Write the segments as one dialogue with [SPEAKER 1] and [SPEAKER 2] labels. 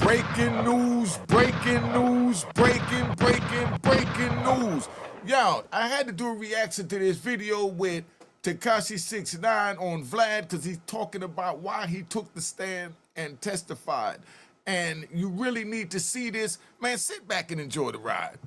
[SPEAKER 1] Breaking news, breaking news, breaking news. Yo, I had to do a reaction to this video with Tekashi 6ix9ine on Vlad because he's talking about why he took the stand and testified. And you really need to see this. Man, sit back and enjoy the ride.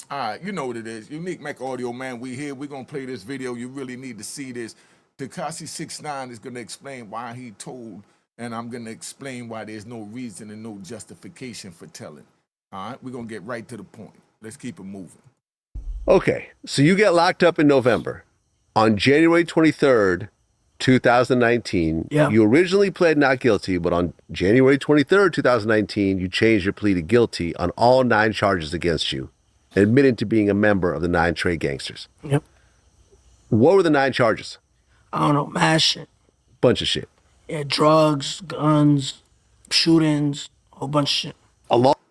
[SPEAKER 1] All right, you know what it is. Unique Mecca Audio, man. We here. We're going to play this video. You really need to see this. Tekashi 6ix9ine is going to explain why he told, and I'm going to explain why there's no reason and no justification for telling. All right, we're going to get right to the point. Let's keep it moving.
[SPEAKER 2] Okay, so you get locked up in November. On January 23rd, 2019, you originally pled not guilty, but on January 23rd, 2019, you changed your plea to guilty on all 9 charges against you, admitting to being a member of the 9 Trey gangsters.
[SPEAKER 3] Yep.
[SPEAKER 2] What were the 9 charges?
[SPEAKER 3] I don't know, mad shit.
[SPEAKER 2] Bunch of shit.
[SPEAKER 3] Yeah, drugs, guns, shootings, a whole bunch of shit.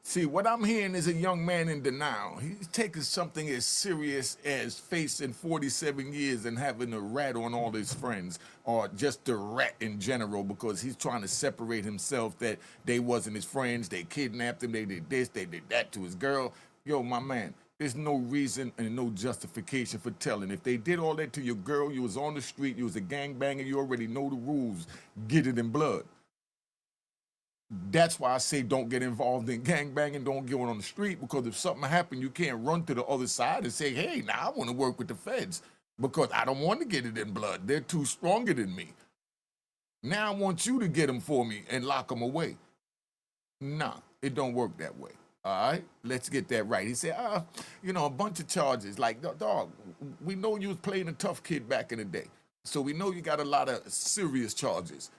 [SPEAKER 1] See, what I'm hearing is a young man in denial. He's taking something as serious as facing 47 years and having a rat on all his friends, or just a rat in general, because he's trying to separate himself that they wasn't his friends, they kidnapped him, they did this, they did that to his girl. Yo, my man, there's no reason and no justification for telling. If they did all that to your girl, you was on the street, you was a gangbanger, you already know the rules, get it in blood. That's why I say don't get involved in gangbanging, don't get on the street, because if something happened, you can't run to the other side and say, hey, now I want to work with the feds because I don't want to get it in blood. They're too stronger than me. Now I want you to get them for me and lock them away. Nah, it don't work that way. All right, let's get that right. He said, you know, a bunch of charges. Like, dog, we know you was playing a tough kid back in the day. So we know you got a lot of serious charges.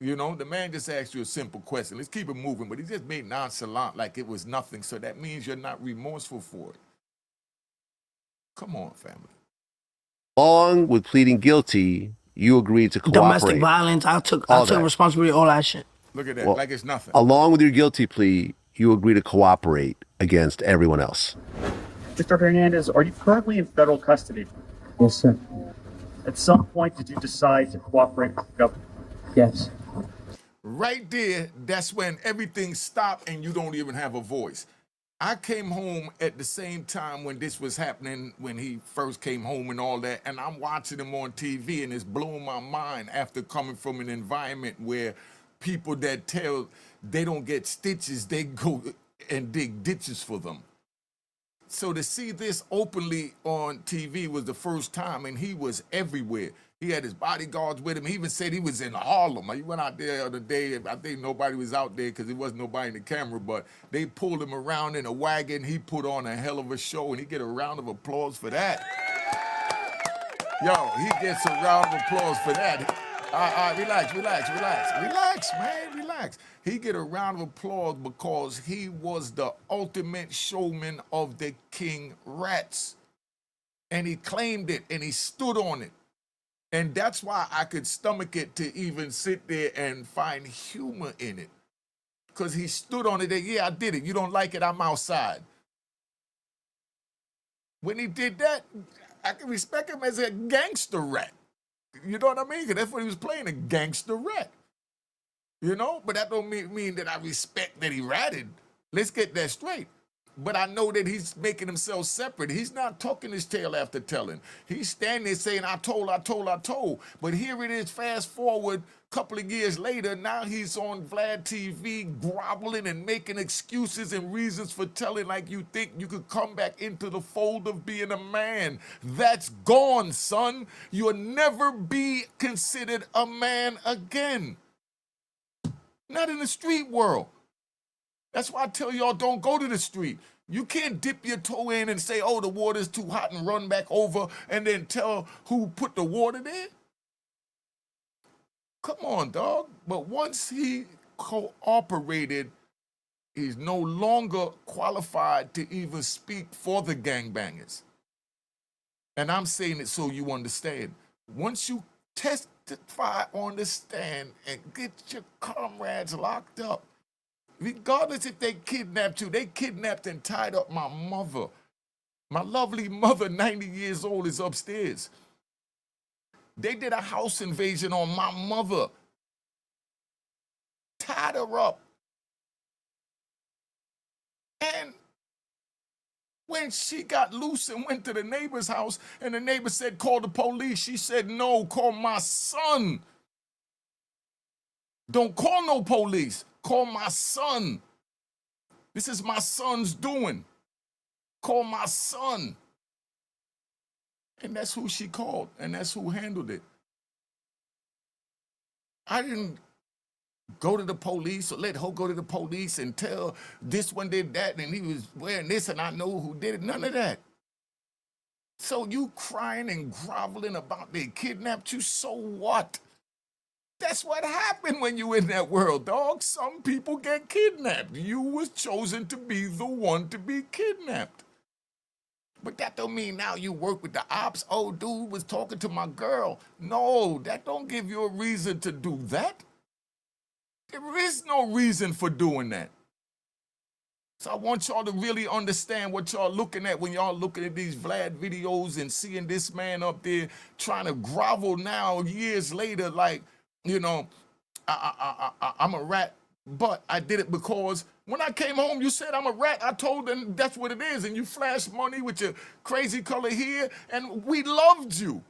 [SPEAKER 1] You know, the man just asked you a simple question. Let's keep it moving, but he just made nonchalant like it was nothing. So that means you're not remorseful for it. Come on, family.
[SPEAKER 2] Along with pleading guilty, you agreed to cooperate.
[SPEAKER 3] Domestic violence, I took responsibility, all that shit.
[SPEAKER 1] Look at that, like it's nothing.
[SPEAKER 2] Along with your guilty plea, you agree to cooperate against everyone else.
[SPEAKER 4] Mr. Hernandez, are you currently in federal custody?
[SPEAKER 5] Yes, sir.
[SPEAKER 4] At some point, did you decide to cooperate with the government?
[SPEAKER 5] Yes.
[SPEAKER 1] Right there, that's when everything stopped and you don't even have a voice. I came home at the same time when this was happening, when he first came home and all that, and I'm watching him on TV, and it's blowing my mind after coming from an environment where people that tell they don't get stitches, they go and dig ditches for them. So to see this openly on TV was the first time, and he was everywhere. He had his bodyguards with him. He even said he was in Harlem. He went out there the other day. I think nobody was out there because there wasn't nobody in the camera, but they pulled him around in a wagon. He put on a hell of a show, and he get a round of applause for that. Yo, he gets a round of applause for that. Relax, man, relax. He get a round of applause because he was the ultimate showman of the King Rats. And he claimed it, and he stood on it. And that's why I could stomach it to even sit there and find humor in it. Because he stood on it and, yeah, I did it. You don't like it, I'm outside. When he did that, I can respect him as a gangster rat. You know what I mean? Because that's what he was playing, a gangster rat. You know? But that don't mean that I respect that he ratted. Let's get that straight. But I know that he's making himself separate. He's not tucking his tail after telling. He's standing there saying, I told. But here it is, fast forward a couple of years later, now he's on Vlad TV groveling and making excuses and reasons for telling, like you think you could come back into the fold of being a man. That's gone, son. You'll never be considered a man again. Not in the street world. That's why I tell y'all don't go to the street. You can't dip your toe in and say, oh, the water's too hot and run back over and then tell who put the water there. Come on, dog. But once he cooperated, he's no longer qualified to even speak for the gangbangers. And I'm saying it so you understand. Once you testify on the stand and get your comrades locked up. Regardless if they kidnapped you, they kidnapped and tied up my mother. My lovely mother, 90 years old, is upstairs. They did a house invasion on my mother. Tied her up. And when she got loose and went to the neighbor's house and the neighbor said, call the police, she said, no, call my son. Don't call no police. Call my son. This is my son's doing. Call my son. And that's who she called, and that's who handled it. I didn't go to the police or let her go to the police and tell this one did that and he was wearing this and I know who did it. None of that. So you crying and groveling about they kidnapped you, so what? That's what happened when you in that world, dog. Some people get kidnapped. You was chosen to be the one to be kidnapped. But that don't mean now you work with the ops. Oh, dude was talking to my girl. No, that don't give you a reason to do that. There is no reason for doing that. So I want y'all to really understand what y'all looking at when y'all looking at these Vlad videos and seeing this man up there trying to grovel now years later like, you know, I'm a rat, but I did it because when I came home, you said I'm a rat. I told them that's what it is, and you flashed money with your crazy color here, and we loved you.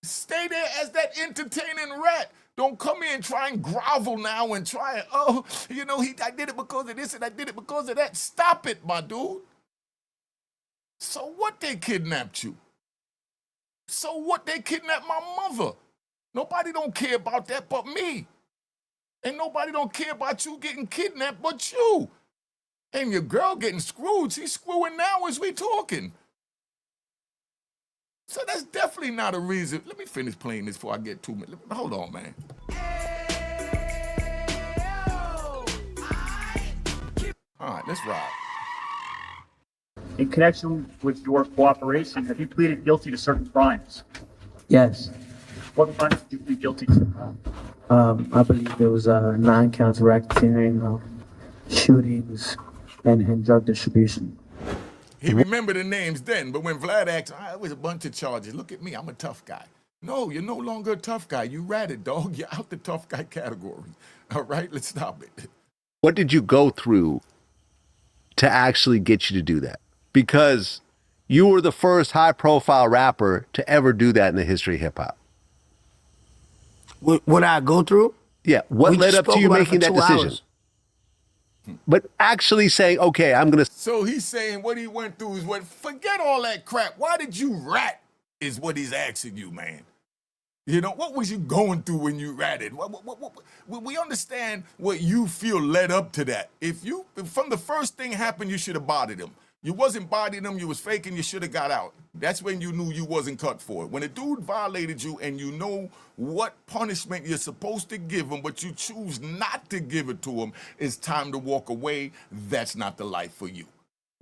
[SPEAKER 1] Stay there as that entertaining rat. Don't come in and try and grovel now and try and, oh, you know, I did it because of this and I did it because of that. Stop it, my dude. So what, they kidnapped you? So what, they kidnapped my mother? Nobody don't care about that but me. And nobody don't care about you getting kidnapped but you. And your girl getting screwed. She's screwing now as we talking. So that's definitely not a reason. Let me finish playing this before I get 2 minutes. Hold on, man. All right, let's ride.
[SPEAKER 4] In connection with your cooperation, have you pleaded guilty to certain crimes?
[SPEAKER 3] Yes.
[SPEAKER 4] What crimes did you plead guilty to?
[SPEAKER 3] I believe there was 9 counts of racketeering, shootings, and drug distribution.
[SPEAKER 1] He remembered the names then, but when Vlad asked, it was a bunch of charges. Look at me, I'm a tough guy. No, you're no longer a tough guy. You ratted, dog. You're out the tough guy category. All right, let's stop it.
[SPEAKER 2] What did you go through to actually get you to do that? Because you were the first high-profile rapper to ever do that in the history of hip-hop.
[SPEAKER 3] What I go through?
[SPEAKER 2] Yeah, what led up to you making that decision?
[SPEAKER 3] Hours.
[SPEAKER 2] But actually saying, okay, I'm going to...
[SPEAKER 1] So he's saying what he went through is what, forget all that crap. Why did you rat is what he's asking you, man. You know, what was you going through when you ratted? We understand what you feel led up to that. If from the first thing happened, you should have bodied him. You wasn't bodying him, you was faking, you should have got out. That's when you knew you wasn't cut for it. When a dude violated you and you know what punishment you're supposed to give him, but you choose not to give it to him, it's time to walk away. That's not the life for you.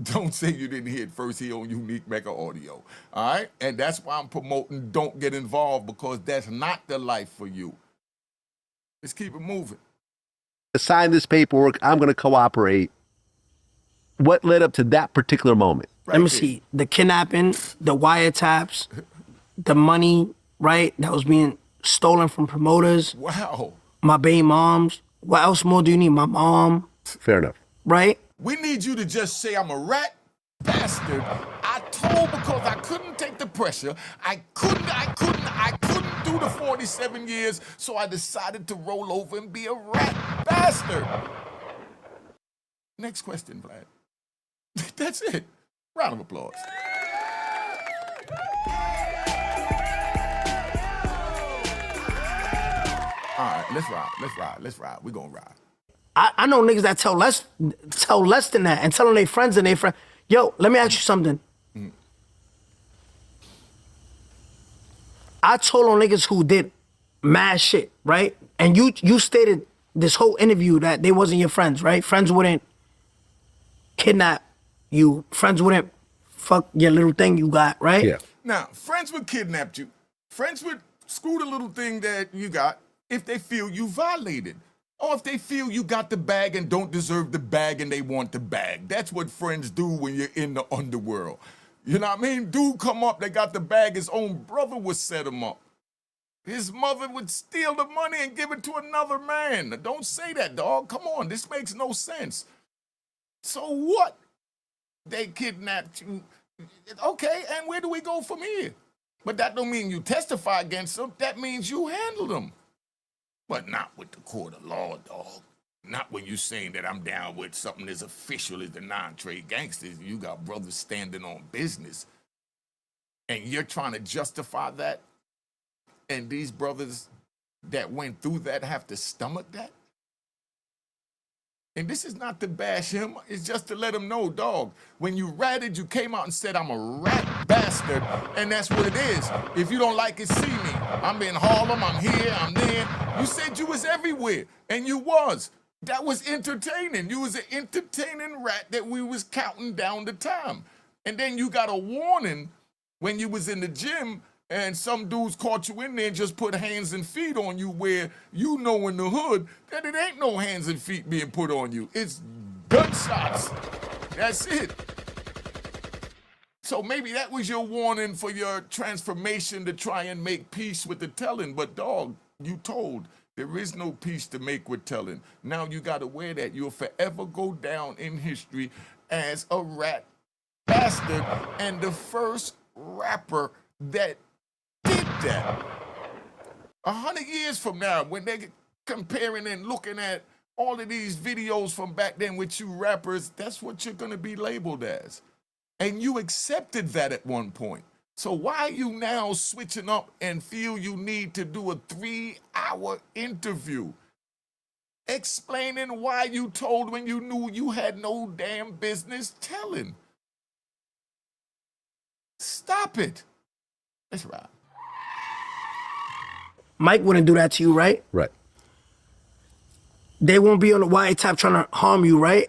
[SPEAKER 1] Don't say you didn't hear it first here on Unique Mecca Audio, all right? And that's why I'm promoting don't get involved, because that's not the life for you. Let's keep it moving.
[SPEAKER 2] Sign this paperwork, I'm going to cooperate. What led up to that particular moment?
[SPEAKER 3] Right. Let me see. The kidnapping, the wiretaps, the money, right, that was being stolen from promoters.
[SPEAKER 1] Wow.
[SPEAKER 3] My baby moms. What else more do you need? My mom.
[SPEAKER 2] Fair enough.
[SPEAKER 3] Right?
[SPEAKER 1] We need you to just say I'm a rat bastard. I told because I couldn't take the pressure. I couldn't do the 47 years, so I decided to roll over and be a rat bastard. Next question, Vlad. That's it. Round of applause. All right, let's ride. We're gonna ride.
[SPEAKER 3] I know niggas that tell less than that and telling their friends and their friends, yo, let me ask you something. I told on niggas who did mad shit, right? And you stated this whole interview that they wasn't your friends, right? Friends wouldn't kidnap you. Friends wouldn't fuck your little thing you got, right?
[SPEAKER 2] Yeah.
[SPEAKER 1] Now, friends would kidnap you. Friends would screw the little thing that you got if they feel you violated. Or if they feel you got the bag and don't deserve the bag and they want the bag. That's what friends do when you're in the underworld. You know what I mean? Dude come up, they got the bag, his own brother would set him up. His mother would steal the money and give it to another man. Don't say that, dog. Come on, this makes no sense. So what? They kidnapped you. Okay, and where do we go from here? But that don't mean you testify against them. That means you handle them. But not with the court of law, dog. Not when you saying that I'm down with something as official as the non-trade gangsters. You got brothers standing on business. And you're trying to justify that? And these brothers that went through that have to stomach that? And this is not to bash him. It's just to let him know, dog, when you ratted, you came out and said, I'm a rat bastard, and that's what it is. If you don't like it, see me. I'm in Harlem, I'm here, I'm there. You said you was everywhere, and you was. That was entertaining. You was an entertaining rat that we was counting down the time. And then you got a warning when you was in the gym and some dudes caught you in there and just put hands and feet on you, where you know in the hood that it ain't no hands and feet being put on you. It's gunshots. That's it. So maybe that was your warning for your transformation to try and make peace with the telling. But dog, you told there is no peace to make with telling. Now you got to wear that. You'll forever go down in history as a rat bastard and the first rapper that did that. 100 years from now, when they're comparing and looking at all of these videos from back then with you rappers, that's what you're going to be labeled as. And you accepted that at one point. So why are you now switching up and feel you need to do a 3-hour interview explaining why you told when you knew you had no damn business telling? Stop it. That's right.
[SPEAKER 3] Mike wouldn't do that to you, right?
[SPEAKER 2] Right.
[SPEAKER 3] They won't be on the wiretap trying to harm you, right?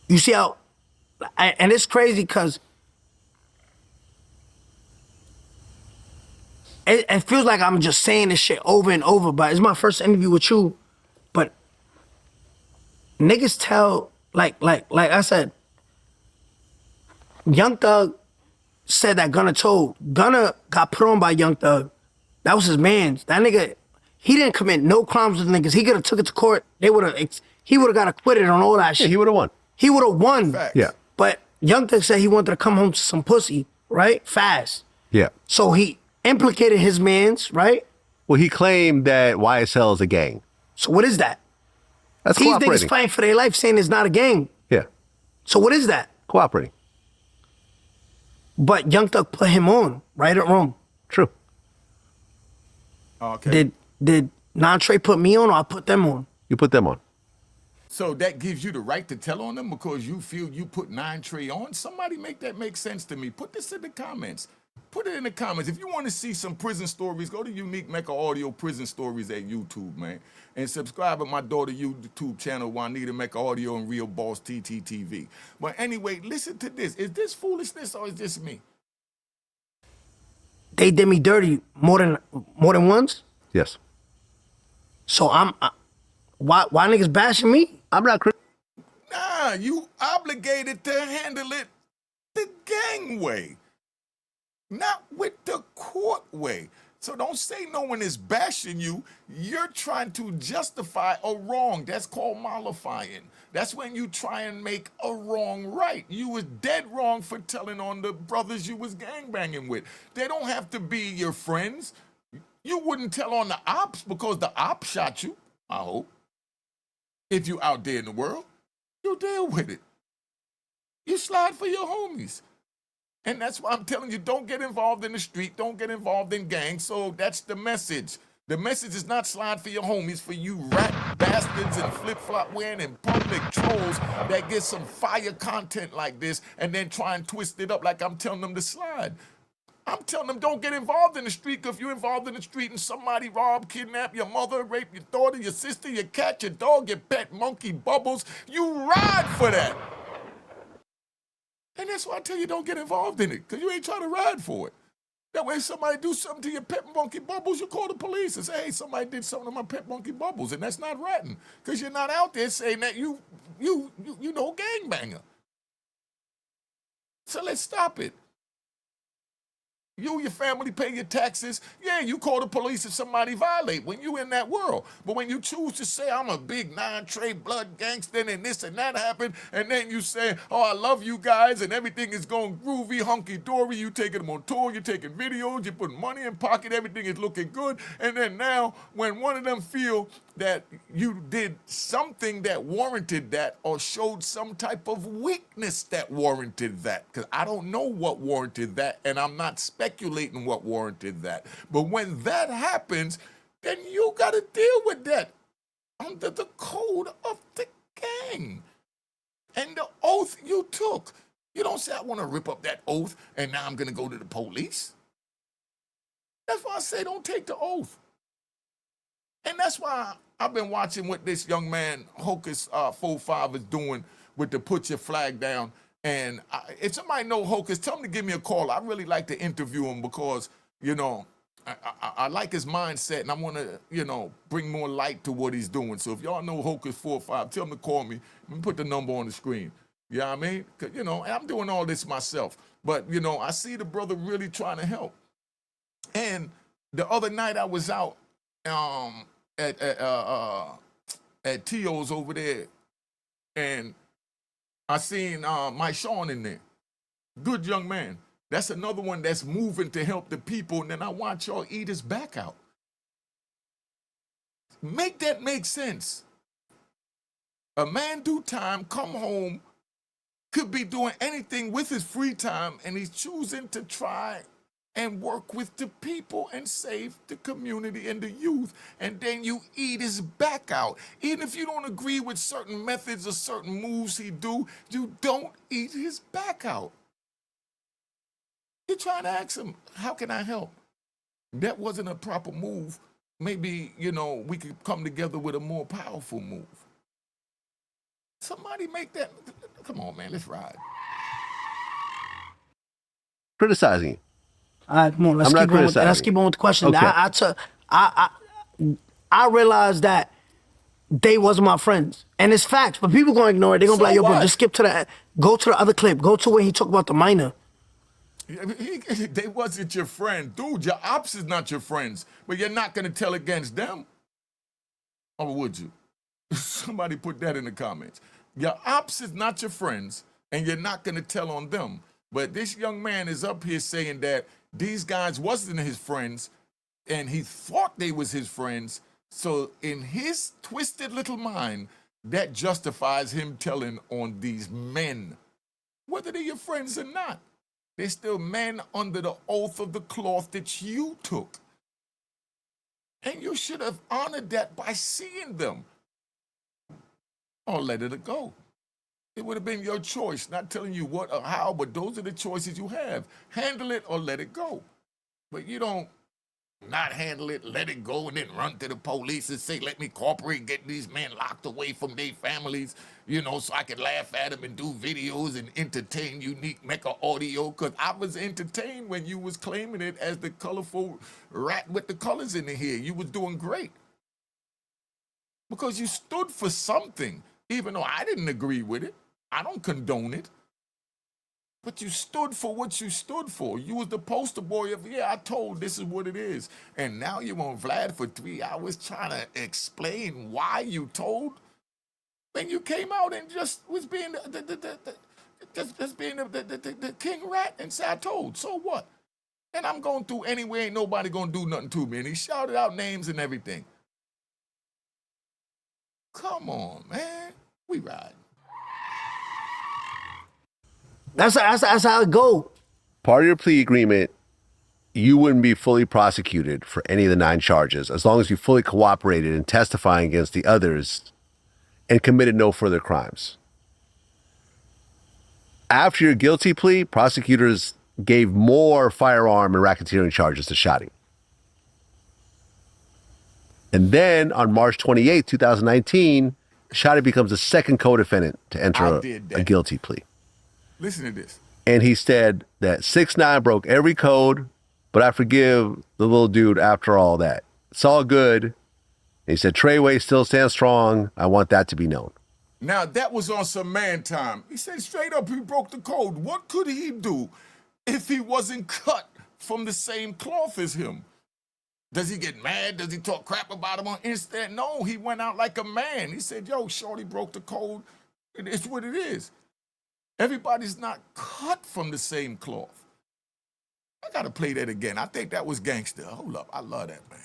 [SPEAKER 3] You see how, and it's crazy because it feels like I'm just saying this shit over and over, but it's my first interview with you. But niggas tell, like I said, Young Thug said that Gunna told. Gunna got put on by Young Thug. That was his man's. That nigga, he didn't commit no crimes with niggas. He could have took it to court. He would have got acquitted on all that shit.
[SPEAKER 2] Yeah, he would have won.
[SPEAKER 3] He would have won.
[SPEAKER 1] Facts.
[SPEAKER 2] Yeah.
[SPEAKER 3] But Young Thug said he wanted to come home to some pussy, right? Fast.
[SPEAKER 2] Yeah.
[SPEAKER 3] So he implicated his mans, right?
[SPEAKER 2] Well, he claimed that YSL is a gang.
[SPEAKER 3] So what is that?
[SPEAKER 2] That's
[SPEAKER 3] These
[SPEAKER 2] cooperating.
[SPEAKER 3] niggas fighting for their life saying it's not a gang.
[SPEAKER 2] Yeah.
[SPEAKER 3] So what is that?
[SPEAKER 2] Cooperating.
[SPEAKER 3] But Young Thug put him on, right or wrong?
[SPEAKER 2] True.
[SPEAKER 1] Okay.
[SPEAKER 3] Did Non-Trey put me on or I put them on?
[SPEAKER 2] You put them on.
[SPEAKER 1] So that gives you the right to tell on them because you feel you put 9-Trey on? Somebody make that make sense to me. Put this in the comments. Put it in the comments. If you want to see some prison stories, go to Unique Mecca Audio Prison Stories at YouTube, man. And subscribe to my daughter YouTube channel, Juanita Mecca Audio and Real Boss TTTV. But anyway, listen to this. Is this foolishness or is this me?
[SPEAKER 3] They did me dirty more than once.
[SPEAKER 2] Yes.
[SPEAKER 3] So why niggas bashing me?
[SPEAKER 2] I'm not.
[SPEAKER 1] Nah, you obligated to handle it the gang way, not with the court way. So don't say no one is bashing you. You're trying to justify a wrong. That's called mollifying. That's when you try and make a wrong right. You was dead wrong for telling on the brothers you was gangbanging with. They don't have to be your friends. You wouldn't tell on the ops because the ops shot you, I hope. If you out there in the world, you deal with it. You slide for your homies. And that's why I'm telling you, don't get involved in the street. Don't get involved in gangs. So that's the message. The message is not slide for your homies, for you rat bastards and flip-flop wearing and public trolls that get some fire content like this and then try and twist it up like I'm telling them to slide. I'm telling them don't get involved in the street, because if you're involved in the street and somebody rob, kidnap your mother, rape your daughter, your sister, your cat, your dog, your pet, monkey, Bubbles, you ride for that. And that's why I tell you don't get involved in it, because you ain't trying to ride for it. That way, if somebody do something to your pet monkey bubbles, you call the police and say, hey, somebody did something to my pet monkey bubbles, and that's not ratting, because you're not out there saying that you know, gangbanger. So let's stop it. You, your family pay your taxes. Yeah, you call the police if somebody violate when you in that world. But when you choose to say, I'm a big Trey Blood gangster and this and that happened, and then you say, oh, I love you guys and everything is going groovy, hunky-dory, you taking them on tour, you're taking videos, you're putting money in pocket, everything is looking good. And then now, when one of them feel that you did something that warranted that or showed some type of weakness that warranted that, because I don't know what warranted that, and I'm not speculating what warranted that. But when that happens, then you got to deal with that under the code of the gang and the oath you took. You don't say, I want to rip up that oath and now I'm going to go to the police. That's why I say don't take the oath. And that's why I've been watching what this young man, Hocus 45, is doing with the put your flag down. And if somebody know Hocus, tell him to give me a call. I really like to interview him because, you know, I like his mindset and I want to, you know, bring more light to what he's doing. So if y'all know Hocus 45, tell him to call me. I'm put the number on the screen. You know what I mean? 'Cause, you know, and I'm doing all this myself. But, you know, I see the brother really trying to help. And the other night I was out at T.O.'s over there, and I seen Mike Sean in there. Good young man. That's another one that's moving to help the people, and then I watch y'all eat his back out. Make that make sense. A man do time, come home, could be doing anything with his free time, and he's choosing to try and work with the people and save the community and the youth, and then you eat his back out. Even if you don't agree with certain methods or certain moves he do, you don't eat his back out. You're trying to ask him, how can I help? That wasn't a proper move. Maybe, you know, we could come together with a more powerful move. Somebody make that, come on, man, let's ride.
[SPEAKER 2] Criticizing you.
[SPEAKER 3] All right, come on, let's keep on with the question.
[SPEAKER 2] Okay.
[SPEAKER 3] I realized that they wasn't my friends. And it's facts, but people gonna ignore it. They're gonna be like, yo, bro, just skip to go to the other clip. Go to where he talked about the minor.
[SPEAKER 1] They wasn't your friend. Dude, your ops is not your friends, but you're not gonna tell against them. Or would you? Somebody put that in the comments. Your ops is not your friends, and you're not gonna tell on them. But this young man is up here saying that these guys wasn't his friends, and he thought they was his friends. So in his twisted little mind, that justifies him telling on these men. Whether they're your friends or not, they're still men under the oath of the cloth that you took. And you should have honored that by seeing them. Or let it go. It would have been your choice, not telling you what or how, but those are the choices you have. Handle it or let it go. But you don't not handle it, let it go, and then run to the police and say, let me cooperate, get these men locked away from their families, you know, so I can laugh at them and do videos and entertain Unique Mecca Audio, because I was entertained when you was claiming it as the colorful rat with the colors in the hair. You was doing great. Because you stood for something, even though I didn't agree with it. I don't condone it. But you stood for what you stood for. You was the poster boy of, yeah, I told this is what it is. And now you on Vlad for 3 hours trying to explain why you told. Then you came out and just was being the king rat and said, I told, so what? And I'm going through anyway, ain't nobody gonna do nothing to me. And he shouted out names and everything. Come on, man. We ride.
[SPEAKER 3] That's how it go.
[SPEAKER 2] Part of your plea agreement, you wouldn't be fully prosecuted for any of the 9 charges as long as you fully cooperated in testifying against the others and committed no further crimes. After your guilty plea, prosecutors gave more firearm and racketeering charges to Shotti. And then on March 28, 2019, Shotti becomes the second co-defendant to enter a guilty plea.
[SPEAKER 1] Listen to this.
[SPEAKER 2] And he said that 6ix9ine broke every code but I forgive the little dude after all that. It's all good. And he said, Treyway still stands strong. I want that to be known.
[SPEAKER 1] Now, that was on some man time. He said straight up he broke the code. What could he do if he wasn't cut from the same cloth as him? Does he get mad? Does he talk crap about him on Insta? No, he went out like a man. He said, yo, Shotti broke the code. It's what it is. Everybody's not cut from the same cloth. I got to play that again. I think that was gangster. Hold up. I love that, man.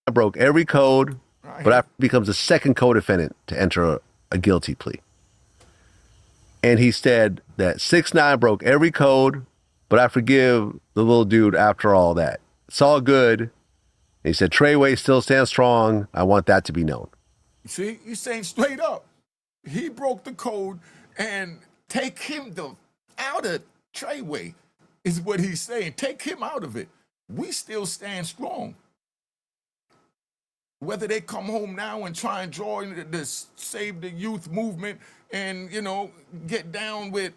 [SPEAKER 2] I broke every code, but I becomes the second co-defendant to enter a guilty plea. And he said that 6ix9ine broke every code, but I forgive the little dude after all that. It's all good. And he said, Treyway still stands strong. I want that to be known.
[SPEAKER 1] See, he's saying straight up. He broke the code, and take him out of Treyway is what he's saying. Take him out of it. We still stand strong. Whether they come home now and try and join the Save the Youth movement and, get down with,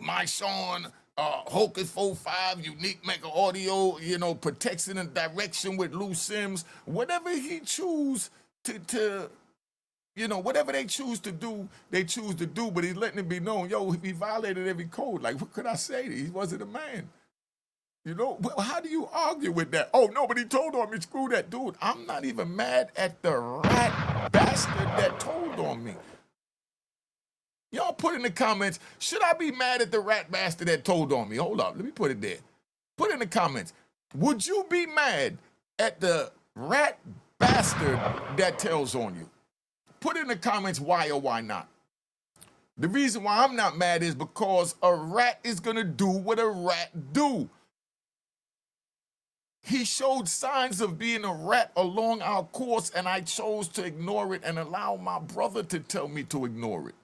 [SPEAKER 1] my Sean, Hocus 45, Unique Mecca Audio, protection and direction with Lou Sims, whatever he choose to whatever they choose to do, they choose to do, but he's letting it be known, yo, he violated every code. Like, what could I say? He wasn't a man. How do you argue with that? Oh, nobody told on me. Screw that. Dude, I'm not even mad at the rat bastard that told on me. Y'all put in the comments, should I be mad at the rat bastard that told on me? Hold up, let me put it there. Put in the comments, would you be mad at the rat bastard that tells on you? Put in the comments why or why not. The reason why I'm not mad is because a rat is gonna do what a rat do. He showed signs of being a rat along our course, and I chose to ignore it and allow my brother to tell me to ignore it.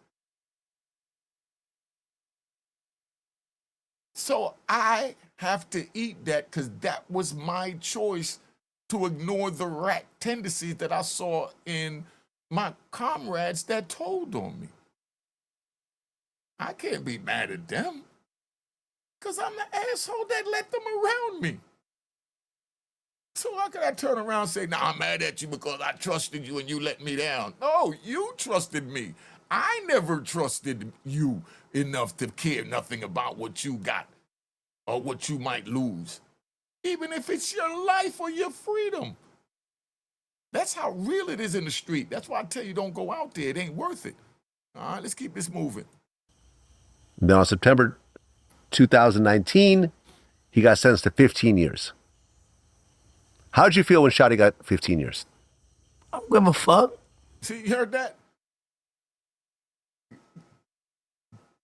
[SPEAKER 1] So I have to eat that because that was my choice to ignore the rat tendencies that I saw in my comrades that told on me. I can't be mad at them because I'm the asshole that let them around me. So how could I turn around and say, nah, I'm mad at you because I trusted you and you let me down? No, you trusted me. I never trusted you enough to care nothing about what you got or what you might lose, even if it's your life or your freedom. That's how real it is in the street. That's why I tell you, don't go out there. It ain't worth it. All right, let's keep this moving.
[SPEAKER 2] Then on September 2019, he got sentenced to 15 years. How'd you feel when Shotti got 15 years?
[SPEAKER 3] I don't give a fuck.
[SPEAKER 1] See, you heard that?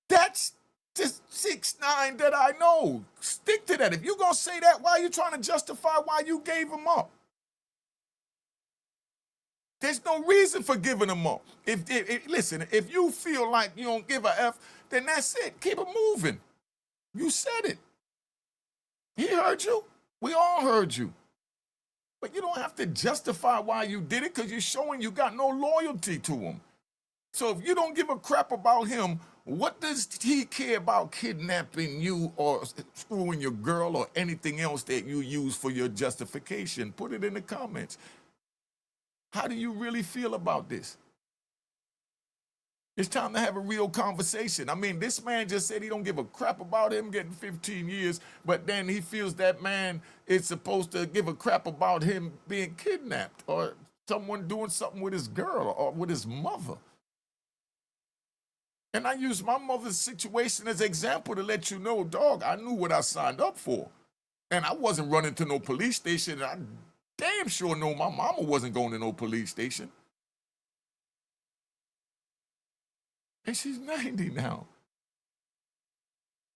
[SPEAKER 1] That's just 6ix9ine that I know. Stick to that. If you're going to say that, why are you trying to justify why you gave him up? There's no reason for giving him up. Listen, if you feel like you don't give a F, then that's it. Keep it moving. You said it. He heard you. We all heard you. But you don't have to justify why you did it because you're showing you got no loyalty to him. So if you don't give a crap about him, what does he care about kidnapping you or screwing your girl or anything else that you use for your justification? Put it in the comments. How do you really feel about this? It's time to have a real conversation. I mean, this man just said he don't give a crap about him getting 15 years, but then he feels that man is supposed to give a crap about him being kidnapped or someone doing something with his girl or with his mother. And I use my mother's situation as an example to let you know, dog, I knew what I signed up for. And I wasn't running to no police station. I damn sure know my mama wasn't going to no police station. And she's 90 now.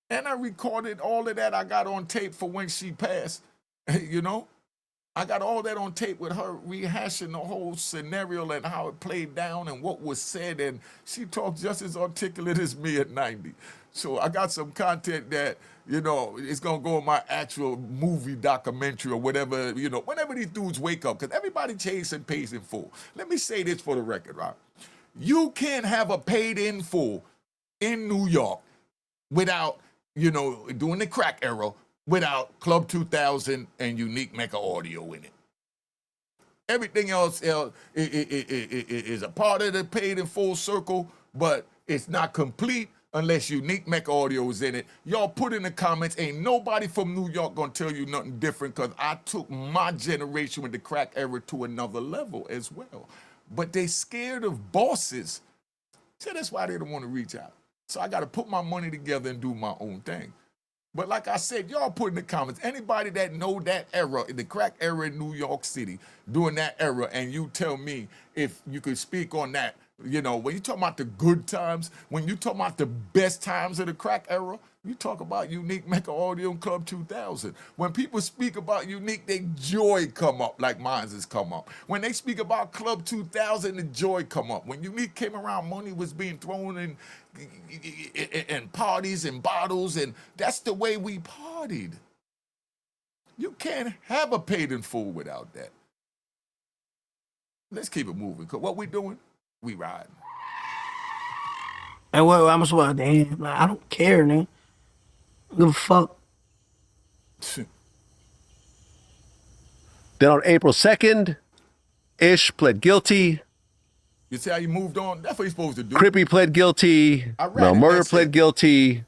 [SPEAKER 1] And I recorded all of that. I got on tape for when she passed, I got all that on tape with her rehashing the whole scenario and how it played down and what was said. And she talked just as articulate as me at 90. So I got some content that, it's going to go in my actual movie documentary or whatever, whenever these dudes wake up, because everybody pays and pays in full. Let me say this for the record, right? You can't have a paid in full in New York without, during the crack era, without Club 2000 and Unique Mecca Audio in it. Everything else is a part of the paid in full circle, but it's not complete unless Unique Mecca Audio is in it. Y'all put in the comments, ain't nobody from New York gonna tell you nothing different, because I took my generation with the crack era to another level as well. But they scared of bosses. So that's why they don't want to reach out. So I got to put my money together and do my own thing. But like I said, y'all put in the comments, anybody that know that era, the crack era in New York City, during that era, and you tell me if you could speak on that. You know, when you talk about the good times, when you talk about the best times of the crack era, you talk about Unique Mecca Audio and Club 2000. When people speak about Unique, they joy come up like mine has come up. When they speak about Club 2000, the joy come up. When Unique came around, money was being thrown in parties and bottles, and that's the way we partied. You can't have a paid in full without that. Let's keep it moving, because what we doing, we riding.
[SPEAKER 3] And what I'm supposed to damn, like, I don't care, nigga. Give a fuck.
[SPEAKER 2] Then on April 2nd, Ish pled guilty.
[SPEAKER 1] You see how you moved on? That's what you're supposed to do.
[SPEAKER 2] Crippy pled guilty. Mel Murder pled guilty.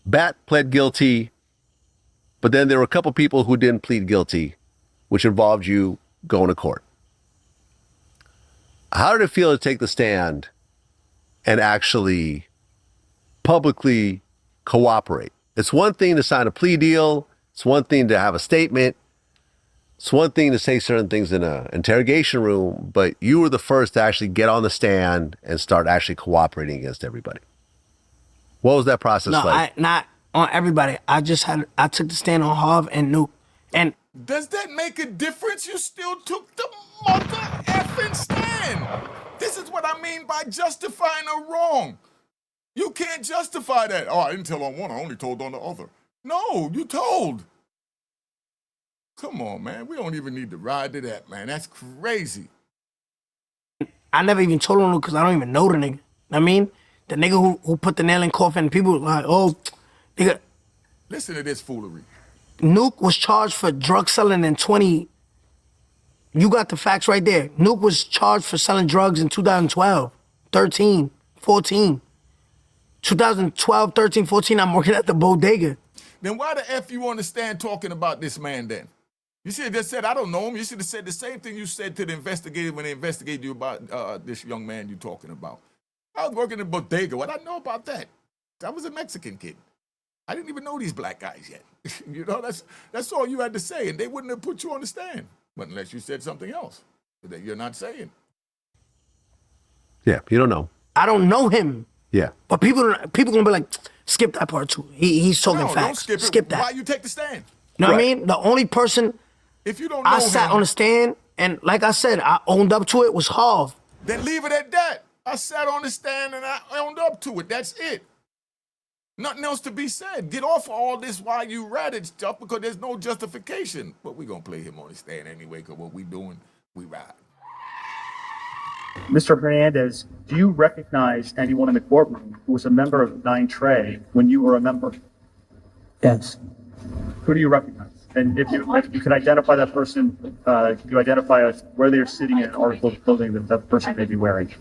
[SPEAKER 2] Bat pled guilty. But then there were a couple people who didn't plead guilty, which involved you going to court. How did it feel to take the stand and actually publicly cooperate? It's one thing to sign a plea deal. It's one thing to have a statement. It's one thing to say certain things in an interrogation room, but you were the first to actually get on the stand and start actually cooperating against everybody. What was that process like?
[SPEAKER 3] Not on everybody. I took the stand on Harv and Nuke. And
[SPEAKER 1] does that make a difference? You still took the mother effing stand. This is what I mean by justifying a wrong. You can't justify that. Oh, I didn't tell on one, I only told on the other. No, you told. Come on, man. We don't even need to ride to that, man. That's crazy.
[SPEAKER 3] I never even told him because I don't even know the nigga. I mean, the nigga who put the nail in coffin, people like, oh, nigga.
[SPEAKER 1] Listen to this foolery.
[SPEAKER 3] Nuke was charged for drug selling in 20. You got the facts right there. Nuke was charged for selling drugs in 2012, 13, 14. 2012, 13, 14, I'm working at the bodega.
[SPEAKER 1] Then why the F you understand talking about this man then? You should have just said, I don't know him. You should have said the same thing you said to the investigator when they investigated you about this young man you're talking about. I was working in bodega. What I know about that? I was a Mexican kid. I didn't even know these black guys yet. You know, that's all you had to say, and they wouldn't have put you on the stand. But unless you said something else that you're not saying.
[SPEAKER 2] Yeah, you don't know.
[SPEAKER 3] I don't know him.
[SPEAKER 2] Yeah.
[SPEAKER 3] But people gonna be like, skip that part too. He's talking facts.
[SPEAKER 1] Don't
[SPEAKER 3] skip that.
[SPEAKER 1] Why you take the stand?
[SPEAKER 3] You know what I mean? The only person
[SPEAKER 1] if you don't know
[SPEAKER 3] I sat on the stand, and like I said, I owned up to it, was Harv.
[SPEAKER 1] Then leave it at that. I sat on the stand and I owned up to it. That's it. Nothing else to be said. Get off of all this why you ratted stuff, because there's no justification. But we're going to play him on the stand anyway, because what we doing, we ride.
[SPEAKER 4] Mr. Hernandez, do you recognize anyone in the courtroom who was a member of 9 Trey when you were a member?
[SPEAKER 3] Yes.
[SPEAKER 4] Who do you recognize? And if you can identify that person, you identify where they're sitting in an article of clothing that that person may be wearing.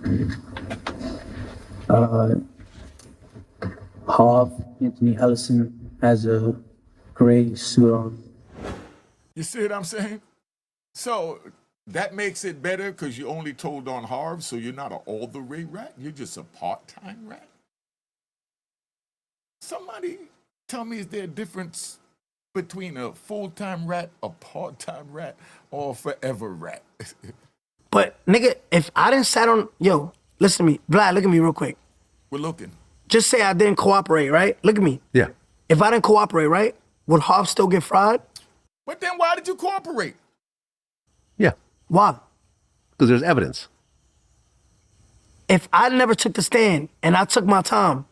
[SPEAKER 5] Harv, Anthony Ellison has a gray suit on.
[SPEAKER 1] You see what I'm saying? So that makes it better because you only told on Harv, so you're not an all-the-way rat. You're just a part-time rat. Somebody tell me, is there a difference between a full-time rat, a part-time rat, or a forever rat?
[SPEAKER 3] But nigga, if I didn't sat on, yo, listen to me. Vlad, look at me real quick.
[SPEAKER 1] We're looking.
[SPEAKER 3] Just say I didn't cooperate, right? Look at me.
[SPEAKER 2] Yeah.
[SPEAKER 3] If I didn't cooperate, right, would Harv still get fried?
[SPEAKER 1] But then why did you cooperate?
[SPEAKER 2] Yeah.
[SPEAKER 3] Why?
[SPEAKER 2] Because there's evidence.
[SPEAKER 3] If I never took the stand and I took my time,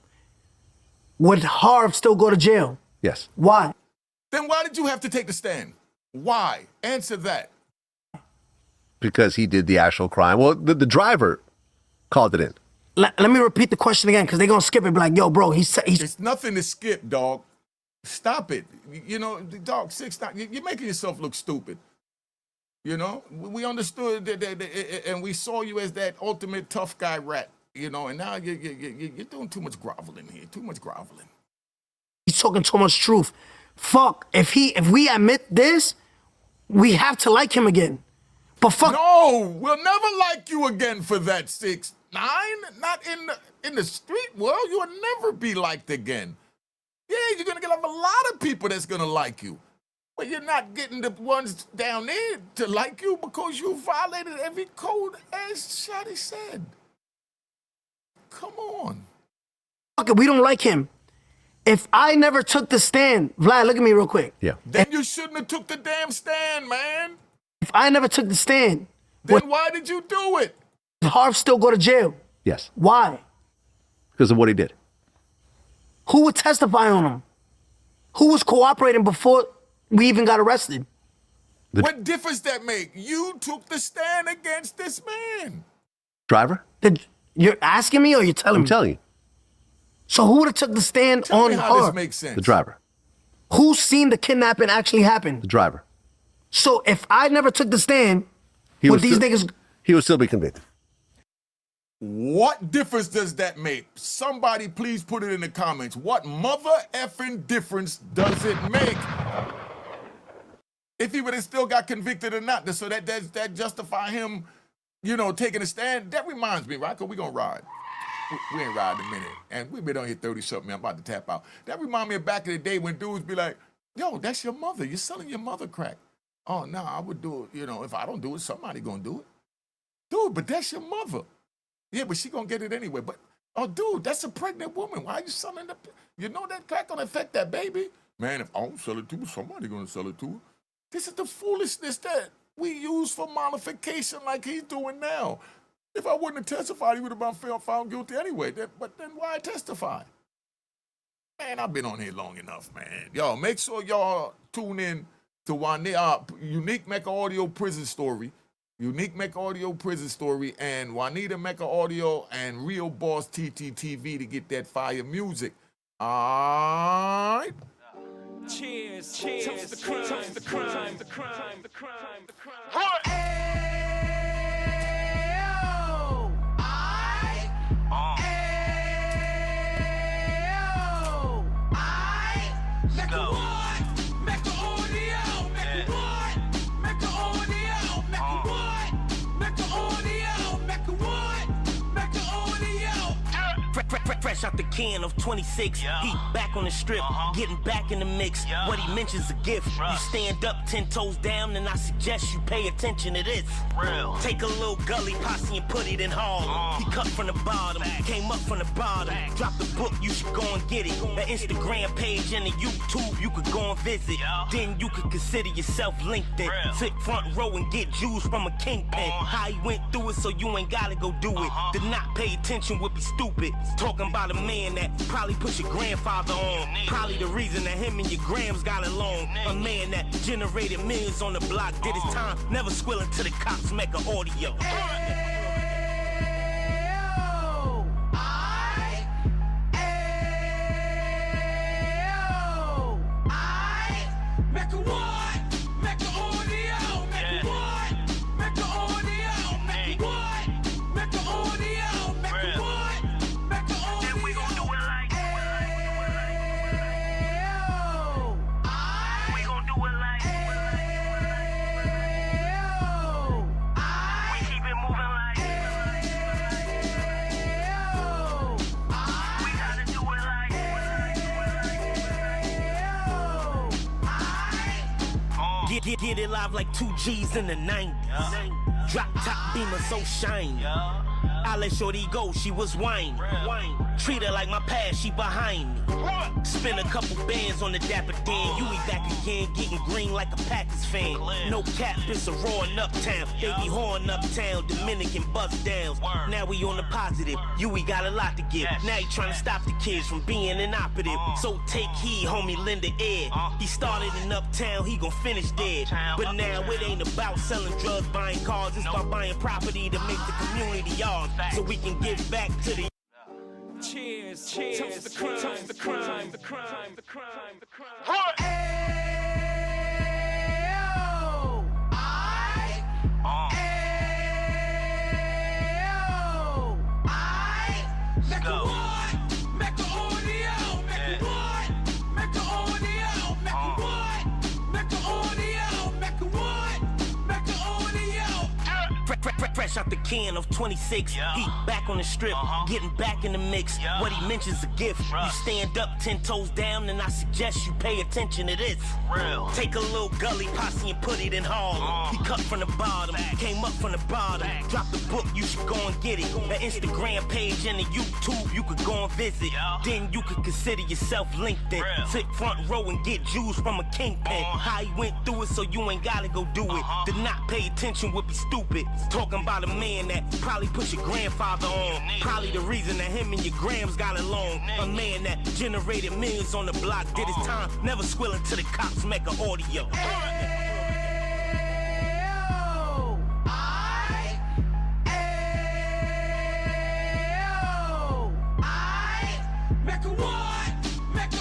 [SPEAKER 3] would Harv still go to jail?
[SPEAKER 2] Yes.
[SPEAKER 3] Why?
[SPEAKER 1] Then why did you have to take the stand? Why? Answer that.
[SPEAKER 2] Because he did the actual crime. Well, the driver called it in.
[SPEAKER 3] Let me repeat the question again, because they're going to skip it and be like, yo, bro,
[SPEAKER 1] It's nothing to skip, dog. Stop it. You know, dog, 6'9", you're making yourself look stupid. You know, we understood that, and we saw you as that ultimate tough guy rat. You know, and now you're doing too much groveling here. Too much groveling.
[SPEAKER 3] He's talking too much truth. Fuck, if we admit this, we have to like him again. But fuck.
[SPEAKER 1] No, we'll never like you again for that 6'9". Not in the street world. You will never be liked again. Yeah, you're gonna get a lot of people that's gonna like you. But you're not getting the ones down there to like you because you violated every code, as Shotti said. Come on.
[SPEAKER 3] Fuck it, we don't like him. If I never took the stand, Vlad, look at me real quick.
[SPEAKER 2] Yeah.
[SPEAKER 1] Then you shouldn't have took the damn stand, man.
[SPEAKER 3] If I never took the stand,
[SPEAKER 1] then why did you do it?
[SPEAKER 3] Harv still go to jail.
[SPEAKER 2] Yes.
[SPEAKER 3] Why?
[SPEAKER 2] Because of what he did.
[SPEAKER 3] Who would testify on him? Who was cooperating before we even got arrested?
[SPEAKER 1] What difference that make? You took the stand against this man.
[SPEAKER 2] Driver?
[SPEAKER 3] You're asking me or you're telling me?
[SPEAKER 2] I'm telling you.
[SPEAKER 3] So who would have took the stand
[SPEAKER 1] Tell
[SPEAKER 3] on
[SPEAKER 1] me how
[SPEAKER 3] Harv?
[SPEAKER 1] this makes sense.
[SPEAKER 2] The driver.
[SPEAKER 3] Who's seen the kidnapping actually happen?
[SPEAKER 2] The driver.
[SPEAKER 3] So if I never took the stand, would these niggas...
[SPEAKER 2] He would still be convicted.
[SPEAKER 1] What difference does that make? Somebody please put it in the comments. What mother effing difference does it make? If he would have still got convicted or not, so that justify him, you know, taking a stand. That reminds me, right? Because we gonna ride. We ain't riding a minute. And we been on here 30-something. I'm about to tap out. That remind me of back in the day when dudes be like, yo, that's your mother. You're selling your mother crack. Oh, no, I would do it. You know, if I don't do it, somebody gonna do it. Dude, but that's your mother. Yeah, but she gonna get it anyway. But, oh, dude, that's a pregnant woman. Why are you selling the... You know that crack gonna affect that baby? Man, if I don't sell it to her, somebody gonna sell it to her. This is the foolishness that we use for mollification like he's doing now. If I wouldn't have testified, he would have been found guilty anyway. But then why testify? Man, I've been on here long enough, man. Y'all, make sure y'all tune in to Unique Mecca Audio Prison Story. Unique Mecca Audio Prison Story and Juanita Mecca Audio and Real Boss TTTV to get that fire music. All right.
[SPEAKER 6] Cheers, cheers, toast the crime, toast the crime, the crime, the crime, the crime.
[SPEAKER 7] What?
[SPEAKER 6] Mecca what? Mecca Audio, Mecca what? Mecca Audio, Mecca what? Mecca Audio, Mecca what? Mecca Audio.
[SPEAKER 7] Fresh out the can of 26, he back on the strip, getting back in the mix. What he mentions a gift. You stand up 10 toes down, and I suggest you pay attention to this. Take a little gully posse and put it in Harlem. He cut from the bottom, came up from the bottom. Drop the book, you should go and get it. The Instagram page and the YouTube, you could go and visit. Then you could consider yourself LinkedIn. Sit front row and get Jews from a kingpin. How he went through it, so you ain't gotta go do it. To not pay attention would be stupid. Talking about a man that probably put your grandfather on. Probably the reason that him and your grams got along. A man that generated millions on the block, did his time, never squilling to the cops. Mecca Audio.
[SPEAKER 6] Mecca what? Mecca Audio, Mecca what? Mecca Audio, Mecca what? Mecca Audio, Mecca what? Mecca Audio.
[SPEAKER 7] And we gon' do it like we gon' do it like we keep it moving like we gotta do it like Get it live like 2 G's in the 90s. Drop top beamer so shiny. I let Shorty go, she was whining. Treat her like my past, she behind me. Spend a couple bands on the Dapper Dan. You ain't back again, getting green like a Packers fan. No cap, it's a roaring uptown. They be horn uptown, Dominican bust downs. Now we on the positive, we got a lot to give. Now he trying to stop the kids from being inoperative. So take heed, homie, lend a ear. He started in uptown, he gon' finish dead. But now it ain't about selling drugs, buying cars. It's about buying property to make the community ours. So we can give back to the
[SPEAKER 6] Cheers, cheers. Toast the crime, toast the crime, the crime, the crime, the crime.
[SPEAKER 7] Go.
[SPEAKER 6] Mecca Audio, Mecca what? Mecca Audio, Mecca what? Mecca Audio, Mecca what? Mecca Audio.
[SPEAKER 7] Fresh out the can of 26.
[SPEAKER 8] Yeah.
[SPEAKER 7] He back on the strip, getting back in the mix.
[SPEAKER 8] Yeah.
[SPEAKER 7] What he mentions a gift.
[SPEAKER 8] Bruh.
[SPEAKER 7] You stand up 10 toes down, and I suggest you pay attention to this.
[SPEAKER 8] Real.
[SPEAKER 7] Take a little gully posse and put it in Harlem. He cut from the bottom, came up from the bottom. Drop the book, you should go and get it. The Instagram page and the YouTube, you could go and visit.
[SPEAKER 8] Yeah.
[SPEAKER 7] Then you could consider yourself LinkedIn.
[SPEAKER 8] Real.
[SPEAKER 7] Sit front row and get Jews from a kingpin. How he went through it, so you ain't gotta go do it. To not pay attention would be stupid. Talking about a man that probably put your grandfather on. Probably the reason that him and your grams got along. A man that generated millions on the block, did his time, never squilling to the cops, Mecca Audio.
[SPEAKER 6] Mecca what? Mecca